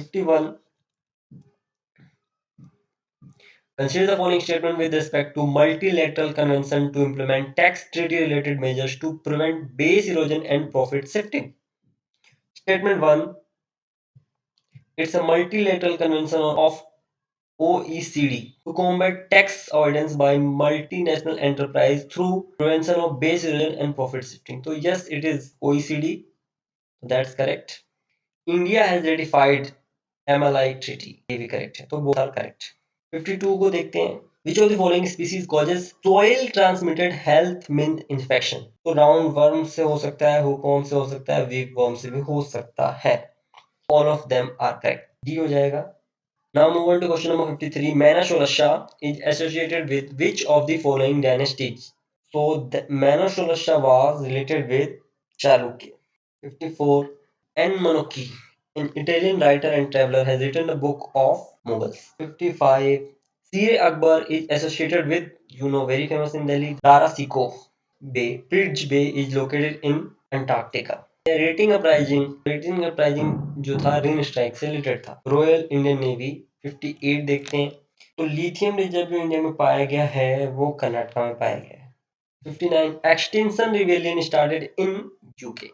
51. Consider the following statement with respect to multilateral convention to implement tax treaty related measures to prevent base erosion and profit shifting. Statement 1. It's a multilateral convention of OECD to combat tax avoidance by multinational enterprise through prevention of base erosion and profit shifting. So yes, it is OECD. That's correct. India has ratified MLI treaty. ये भी correct है. तो both are correct. 52 को देखते हैं. Which of the following species causes soil transmitted health mint infection? तो round worm से हो सकता है, हुकवर्म से हो सकता है, वीक वर्म से भी हो सकता है. All of them are correct. D हो जाएगा. Now move on to question number 53. Manosolusha is associated with which of the following dynasties? So Manosolusha was related with Chalukya. 54. N. Manocchi, an Italian writer and traveler, has written a book of Mughals. 55. Sir Akbar is associated with, very famous in Delhi, Dara Sikho Bay. Pridge Bay is located in Antarctica. Rating uprising जो था ring strike से related था. Royal Indian navy. 58 देखते हैं. तो lithium reserve जो India में पाया गया है वो कर्नाटका में पाया गया है. 59. Extinction rebellion started in UK.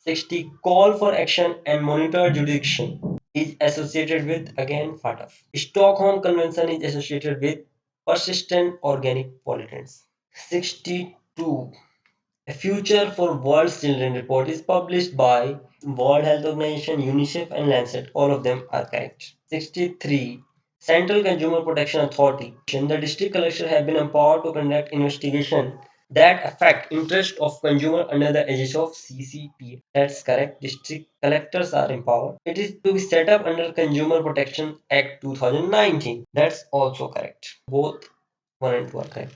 60. Call for action and monitor jurisdiction is associated with, again, FATF. Stockholm Convention is associated with persistent organic pollutants. 62. A Future for World's Children report is published by World Health Organization, UNICEF, and Lancet. All of them are correct. 63. Central Consumer Protection Authority. The district collector have been empowered to conduct investigation that affect interest of consumer under the aegis of CCPA. That's correct. District collectors are empowered. It is to be set up under Consumer Protection Act 2019. That's also correct. Both 1 and 2 are correct.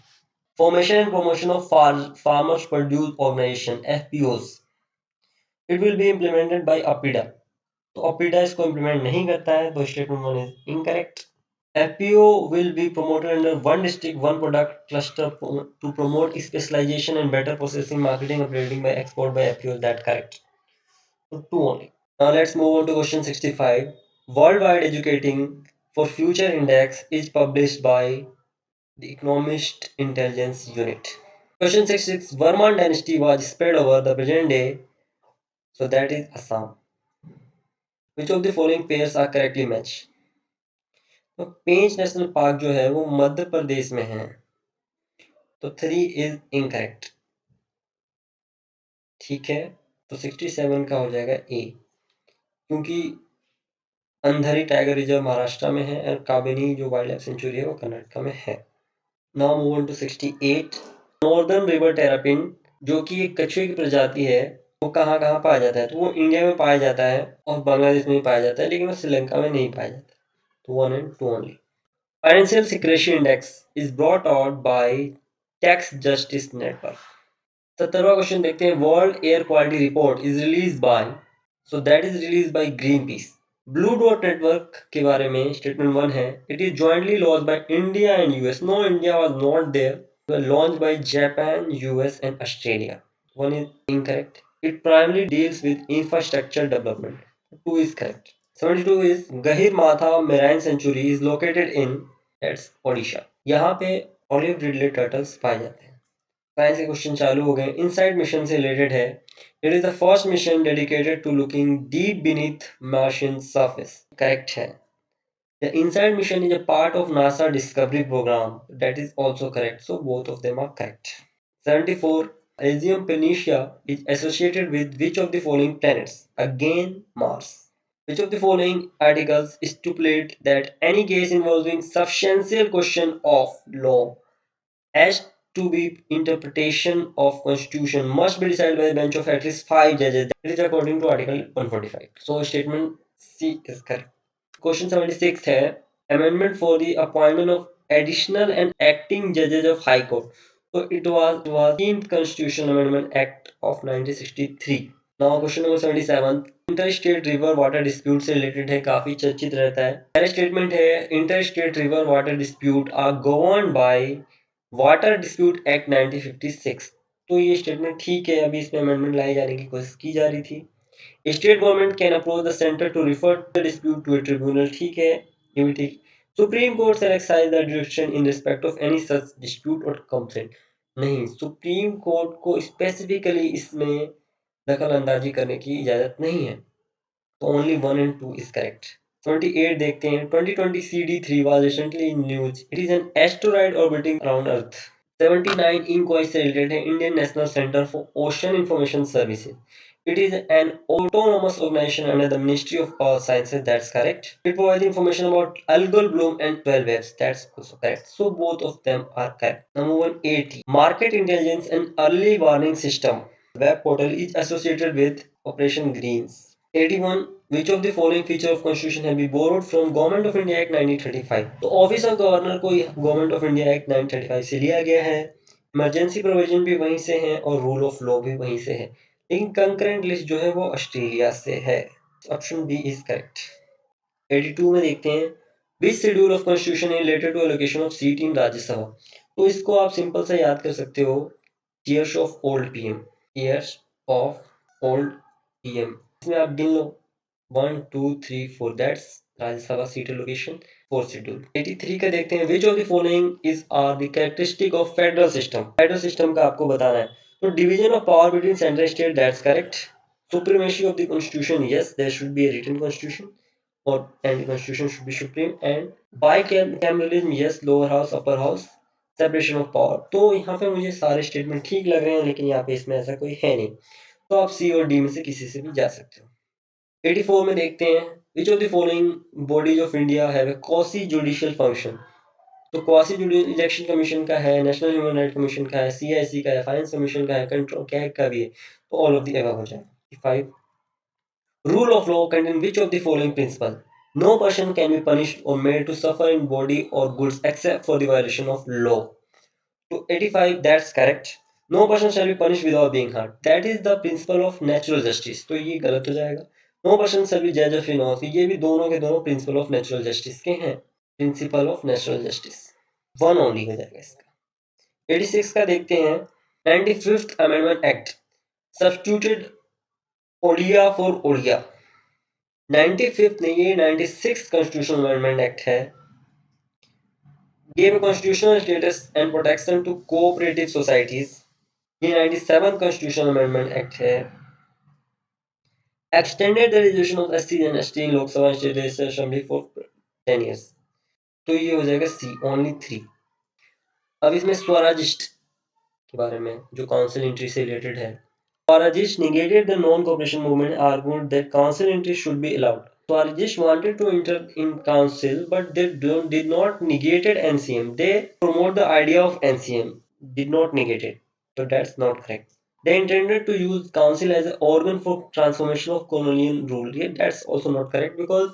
Formation and promotion of Farmers Produce Organization (FPOs). It will be implemented by APIDA. तो APIDA इसको implement नहीं करता है, तो statement 1 is incorrect. FPO will be promoted under one district, one product cluster to promote specialization and better processing, marketing, and trading by export by FPOs. That's correct. So 2 only. Now let's move on to question 65. Worldwide Educating for Future Index is published by the Economist Intelligence Unit. Question 66. Varman dynasty was spread over the present day, so that is Assam. Which of the following pairs are correctly matched? तो पेंच national park जो है वो मध्य प्रदेश में है, तो 3 is incorrect. ठीक है, तो 67 का हो जाएगा ए, क्योंकि अंधरी टाइगर रिजर्व महाराष्ट्र में है और काबिनी जो वाइल्ड लाइफ सेंचुरी है वो कर्नाटक में है. Now move on to 68. Northern river terrapin जो कि एक कछुए की प्रजाति है वो कहाँ कहाँ पाया जाता है? तो वो इंडिया में पाया जाता है और बांग्लादेश में भी पाया जाता है, लेकिन वो श्रीलंका में नहीं पाया जाता. तो 1 and 2 only. Financial Secrecy Index is brought out by Tax Justice Network. 17वां क्वेश्चन देखते हैं. World air quality report is release by, so that is release by Greenpeace. Blue dot network के बारे में स्टेटमेंट 1 है. It is jointly launched by India and US. No, India was not there. Launched by Japan, US, and Australia. 1 is incorrect. It primarily deals with infrastructure development. 2 is correct. 72 is Gahir Matha Marine Sanctuary is located in, that's Odisha. यहाँ पे olive ridley turtles पाए जाते हैं. Science के question चालू हो गए. Inside mission से रिलेटेड है. It is the first mission dedicated to looking deep beneath Martian surface. Correct है. The InSight mission is a part of NASA Discovery program. That is also correct. So both of them are correct. 74. Asium Planitia is associated with which of the following planets? Again, Mars. Which of the following articles stipulate that any case involving substantial question of law has to be interpretation of constitution must be decided by a bench of at least 5 judges? That is according to Article 145. So statement C is correct. Question 76 है amendment for the appointment of additional and acting judges of High Court. So it was 13th Constitutional Amendment Act of 1963. Now question number 77. Interstate river water dispute से related है, काफी चर्चित रहता है. पहला statement है interstate river water dispute are governed by Water Dispute Act 1956. तो ये स्टेटमेंट ठीक है, अभी इसमें अमेंडमेंट लाई जाने की कोशिश की जा रही थी. State government can approach the centre to refer the dispute to a tribunal, ठीक है, ये भी ठीक। Supreme court shall exercise the jurisdiction in respect of any such dispute और कंप्लेंट। नहीं, सुप्रीम कोर्ट को स्पेसिफिकली इसमें दखल अंदाजी करने की इजाजत नहीं है। तो ओनली 1 and 2 is correct. 28 देखते हैं। 2020 CD3 was recently in news. It is an asteroid orbiting around Earth. 79 inquest से related है Indian National Center for Ocean Information Services. It is an autonomous organization under the Ministry of Earth Sciences. That's correct. It provides information about algal bloom and 12 waves. That's also correct. So both of them are correct. Number 180. Market intelligence and early warning system. Web portal is associated with Operation Greens. 81. Which of the following feature of constitution have been borrowed from Government of India Act 1935? तो office of governor को government of India act 1935 से लिया गया है, emergency provision भी वहीं से है और रूल ऑफ लॉ भी वहीं से है, लेकिन कंकरेंट लिस्ट जो है वो ऑस्ट्रेलिया से है। Option B is correct. 82 में देखते हैं which schedule of constitution is related to allocation of seat in Rajya Sabha. तो इसको आप सिंपल से याद कर सकते हो, years of old PM, years of old PM, इसमें आप गिन लो 1 2 3 4, that's Rajya Sabha seat allocation, fourth schedule. 83 का देखते हैं which of the following is are the characteristic of federal system. Federal system का आपको बताना है, तो division of power between central state, that's correct. Supremacy of the constitution, yes there should be a written constitution or and the constitution should be supreme, and bicameralism, yes, lower house upper house, separation of power। तो यहाँ पे मुझे सारे statement ठीक लग रहे हैं, लेकिन यहाँ पे इसमें ऐसा कोई है नहीं, तो आप सी और डी में से किसी से भी जा सकते हो। 84 में देखते हैं which of the following bodies of India have a quasi judicial function. तो क्वासी जुडिशियल इलेक्शन कमीशन का है, नेशनल ह्यूमन राइट कमीशन का है, सीआईसी का है, फाइनेंस कमीशन का है, कंट्रोल कैग का भी है, तो ऑल ऑफ द अबव हो जाएगा। 5 Rule of law contain which of the following principle? No person can be punished or made to suffer in body or goods except for the violation of law. To 85, that's correct. No person shall be punished without being hurt. That is the principle of natural justice. तो ये गलत हो जाएगा। No person shall be judge of innocence. ये भी दोनों के दोनों principle of natural justice के हैं। Principle of natural justice. One only हो जाएगा इसका। 86 का देखते हैं 95th Amendment Act substituted Odia for Odia. 95th नहीं, ये 96th कॉन्स्टिट्यूशनल अमेंडमेंट एक्ट है। gave a constitutional status and protection to cooperative societies। ये 97th कॉन्स्टिट्यूशनल अमेंडमेंट एक्ट है। extended the resolution of SC and ST in Lok Sabha and State Legislative Assembly for 10 years। तो ये हो जाएगा सी, only 3। अब इसमें Swarajist के बारे में जो काउंसिल एंट्री से रिलेटेड है। Swarajists negated the non-cooperation movement, argued that council entry should be allowed। Swarajists wanted to enter in council, but they did not negated NCM. They promote the idea of NCM, did not negate it. So that's not correct. They intended to use council as an organ for transformation of colonial rule. Yeah, that's also not correct because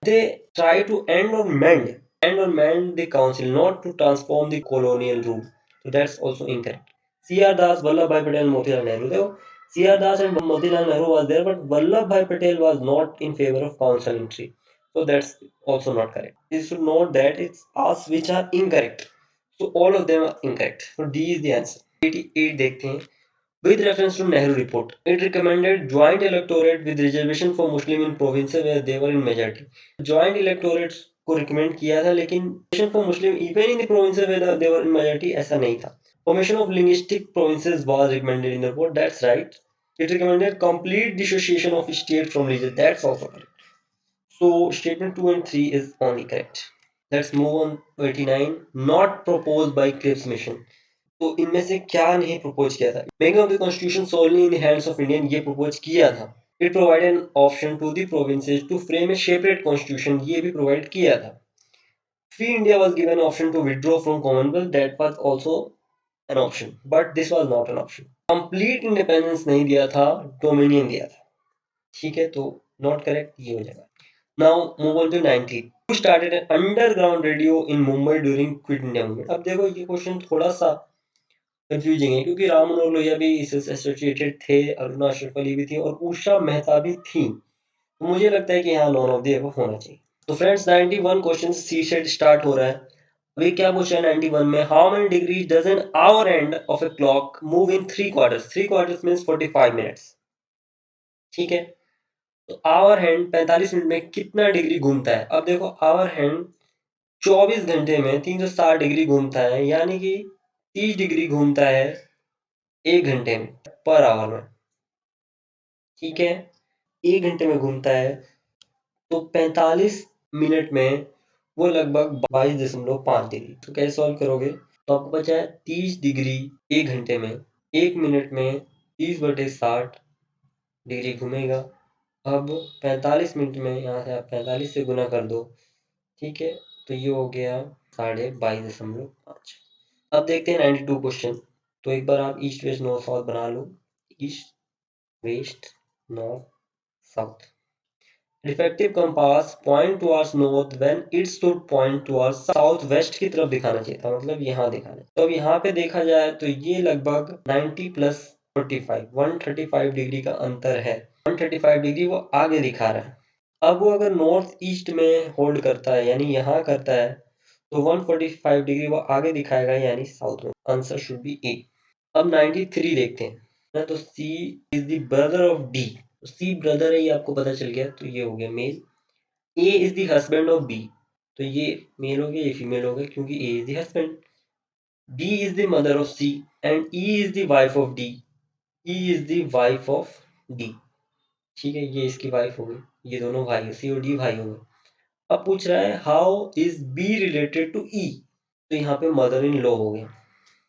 they try to end or mend the council, not to transform the colonial rule. So that's also incorrect. C.R. Das, Vallabhbhai Patel, and Motilal Nehru. C.R. Das and Motilal Nehru was there, but Vallabhbhai Patel was not in favor of council entry. So that's also not correct. You should note that it's us which are incorrect. So all of them are incorrect. So D is the answer. 88 देखते हैं. With reference to Nehru report, it recommended joint electorate with reservation for Muslim in provinces where they were in majority. Joint electorate को recommend किया था, लेकिन reservation for Muslim even in the provinces where they were in majority ऐसा नहीं था. Formation of linguistic provinces was recommended in the report. That's right. It recommended complete dissociation of state from region. That's also correct. So statement 2 and 3 is only correct. Let's move on to 89. Not proposed by Cripps mission. तो इनमें से क्या नहीं propose किया था? Making of the constitution solely in the hands of Indian, ये propose किया था। It provide an option to the provinces to frame a separate constitution, ये भी प्रोवाइड किया था। Free India was given option to withdraw from commonwealth, that was also an option, but this was not an option. Complete independence नहीं दिया था, dominion दिया था। ठीक है, तो नॉट करेक्ट, ये हो जाएगा। Now move on to 90। Who started an underground radio in Mumbai during Quit India movement? अब देखो ये क्वेश्चन थोड़ा सा कंफ्यूजिंग है, क्योंकि राम मनोहर लोहिया भी इससे एसोसिएटेड थे, अरुणा अशरफ अली भी थी और उषा मेहता भी थी। तो मुझे लगता है कि यहाँ नॉन ऑफ द एबव होना चाहिए। तो फ्रेंड्स 91 क्वेश्चन सी सेट स्टार्ट हो रहा है। अभी क्या पूछा है 91 में? How many degrees does an hour end of a clock move in 3 quarters? 3 quarters means 45 minutes. ठीक है, तो आवर हैंड 45 मिनट में कितना डिग्री घूमता है? अब देखो आवर हैंड 24 घंटे में 360 डिग्री घूमता है, यानी कि 30 डिग्री घूमता है 1 घंटे में पर आवर में। ठीक है, 1 घंटे में घूमता है तो 45 मिनट में वो लगभग 22.5 डिग्री। तो कैसे सॉल्व करोगे? तो आपको बचा है 30 डिग्री 1 घंटे में, 1 मिनट में 30/60 डिग्री घूमेगा। अब 45 मिनट में यहाँ से आप 45 से गुना कर दो। ठीक है, तो ये हो गया 22.5। अब देखते हैं 92 क्वेश्चन। तो एक बार आप ईस्ट वेस्ट नॉर्थ साउथ बना लो। East west north south. Reflective compass point towards north when it should point towards south west की तरफ दिखाना चाहिए था, मतलब यहाँ दिखाना है। तो अब यहाँ पे देखा जाए तो ये लगभग 90 प्लस 45 135 डिग्री का अंतर है। 135 डिग्री वो आगे दिखा रहा है। अब वो अगर नॉर्थ ईस्ट में होल्ड करता है, यानी यहाँ करता है, तो 145 डिग्री वो आगे दिखाएगा, यानी साउथ में। Answer should be A. अब 93 देखते हैं। तो C is the brother of D. C brother है, ये आपको पता चल गया, तो ये हो गया male. A is the husband of B, तो ये मेल हो गया, ये फीमेल हो गया, क्योंकि A is the husband. B is the mother of C and E is the wife of D. E is the wife of D. ठीक है, ये इसकी वाइफ हो गई, ये दोनों भाई, सी और डी भाई हो गए। अब पूछ रहा है how is B related to E, तो यहाँ पे मदर इन लॉ हो गया।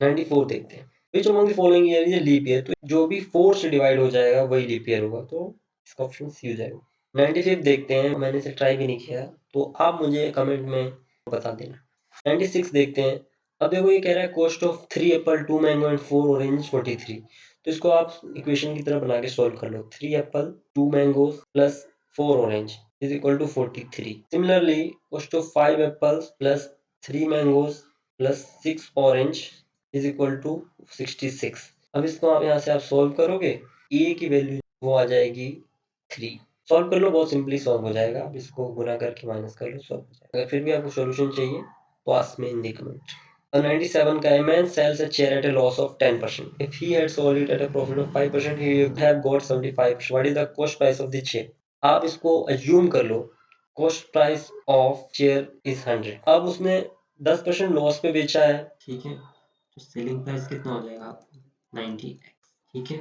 94 देखते हैं। Which among the following year is leap year, तो जो भी 4 से डिवाइड हो जाएगा वही लीप ईयर होगा, तो इसका ऑप्शन सी हो जाएगा। 95 देखते हैं, मैंने इसे ट्राई भी नहीं किया, तो आप मुझे कमेंट में बता देना। 96 देखते हैं। अब देखो ये कह रहा है cost of 3 apple 2 mango and 4 orange 43। तो इसको आप इक्वेशन की तरह बना के सॉल्व कर लो। 3 apple 2 mangoes plus 4 orange is equal to 43। Similarly cost of 5 apples plus 3 mangoes plus 6 orange is equal to 66। अब इसको आप यहाँ से आप सॉल्व करोगे, ए की वैल्यू वो आ जाएगी 3। सॉल्व कर लो, बहुत सिंपली सॉल्व हो जाएगा। आप इसको गुना करके माइनस कर लो, सॉल्व हो जाएगा। अगर फिर भी आपको सॉल्यूशन चाहिए तो ask me in the comment. 97 का है, man sells a chair at a loss of 10%. If he had sold it at a profit of 5%, he would have got 75%. What is the cost price of the chair? आप इसको assume कर लो, cost price of chair is 100। अब उसने 10% loss पे बेचा है, ठीक है, तो सेलिंग प्राइस कितना हो जाएगा? 90x। ठीक है,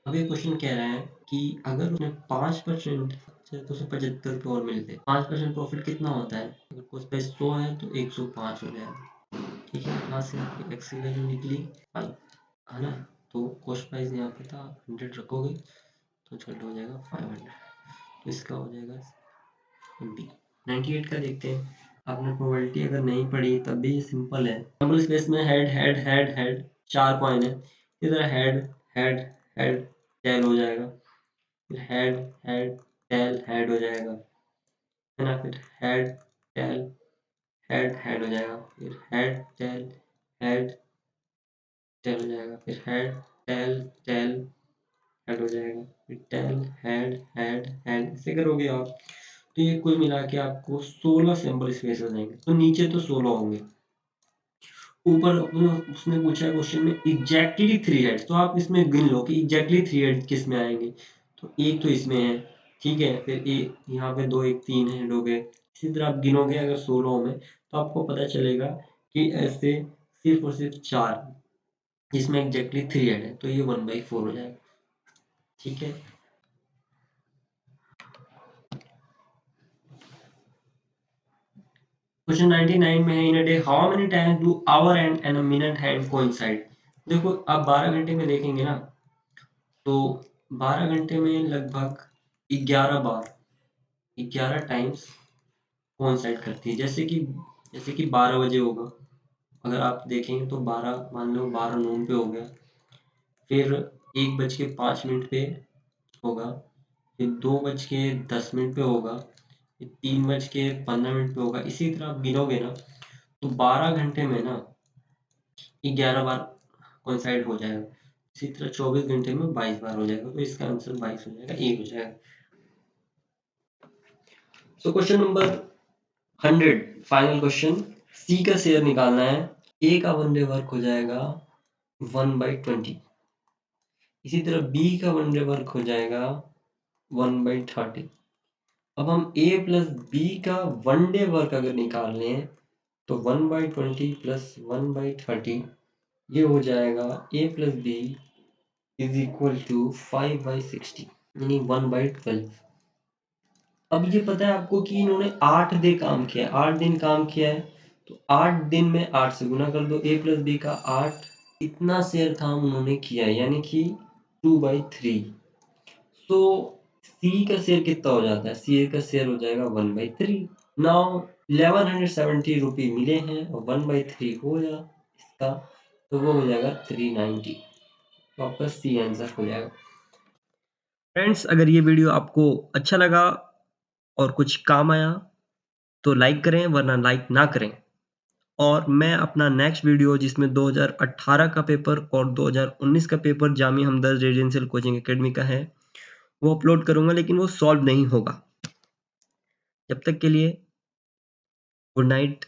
अब ये क्वेश्चन कह रहा है कि अगर उसने 5% तो उसे 75 रुपये और मिलते। 5% प्रॉफिट कितना होता है? अगर कॉस्ट प्राइस 100 है तो 105 हो जाएगा। ठीक है, यहाँ से आपकी एक्स की वैल्यू निकली 5, है ना। तो कॉस्ट प्राइस यहाँ पे था 100 रखोगे तो छोटा हो जाएगा 500, तो इसका हो जाएगा बी। 98 का देखते हैं। आपने प्रोबेबिलिटी अगर नहीं पढ़ी तब भी सिंपल है। डबल स्पेस में head head head head 4 coin है, इधर हेड हेड हेड टेल हो जाएगा, फिर हेड हेड टेल हेड हो जाएगा, है ना। फिर हेड टेल हेड हेड हो जाएगा, फिर हेड टेल हेड टेल हो जाएगा, फिर हेड टेल टेल हेड हो जाएगा, फिर टेल हेड हेड हेड। ऐसे करोगे आप तो ये कुल मिला के आपको 16 सैंपल स्पेस हो जाएंगे। तो नीचे तो 16 होंगे, ऊपर उसने पूछा है क्वेश्चन में एग्जैक्टली 3 हेड, तो आप इसमें गिन लो कि एग्जैक्टली 3 हेड किस में आएंगे। तो एक तो इसमें है, ठीक है, फिर एक यहाँ पे 2 1 3 हेड हो गए। इसी तरह आप गिनोगे अगर 16 में, तो आपको पता चलेगा कि ऐसे सिर्फ और सिर्फ 4 जिसमें एग्जैक्टली 3 हेड है, तो ये 1/4 हो जाएगा। ठीक है, क्वेश्चन 99 में है in a day how many times do hour and a minute hand coincide. देखो आप 12 घंटे में देखेंगे ना, तो 12 घंटे में लगभग 11 बार 11 टाइम्स कोइंसाइड करती है। जैसे कि 12 बजे होगा, अगर आप देखेंगे तो 12 मान लो 12 नून पे हो गया, फिर 1:05 पे होगा, फिर 2:10 पे होगा, फिर 3:15 पे होगा। इसी तरह आप गिनोगे ना तो 12 घंटे में ना 11 बार कोइंसाइड हो जाएगा। इसी तरह 24 घंटे में 22 बार हो जाएगा, तो इसका आंसर 22 हो जाएगा, ए हो जाएगा। So question number 100, final question. C का शेयर निकालना है। ए का वन डे वर्क हो जाएगा 1/20। इसी तरह बी का वन डे वर्क हो जाएगा 1/30। अब हम a प्लस बी का 1 डे वर्क अगर निकाल लें तो 1/20 प्लस 1/30 ये हो जाएगा a plus B is equal to 5/60 यानी 1/12। अब ये पता है आपको कि इन्होंने 8 दिन काम किया है, 8 दिन काम किया है, तो 8 दिन में 8 से गुना कर दो, a प्लस बी का 8 इतना शेयर काम उन्होंने किया है यानी कि 2/3। तो सी का शेयर कितना हो जाता है, सी का शेयर हो जाएगा 1/3। नाउ 1170 रुपये मिले हैं और 1/3 हो जा इसका तो वो हो जाएगा 390। तो आपका सी आंसर हो जाएगा। फ्रेंड्स, अगर ये वीडियो आपको अच्छा लगा और कुछ काम आया तो लाइक करें, वरना लाइक ना करें। और मैं अपना नेक्स्ट वीडियो जिसमें 2018 का पेपर और 2019 का पेपर जामिया हमदर्द रेजिडेंशियल कोचिंग एकेडमी का है वो अपलोड करूंगा, लेकिन वो सॉल्व नहीं होगा। जब तक के लिए गुड नाइट।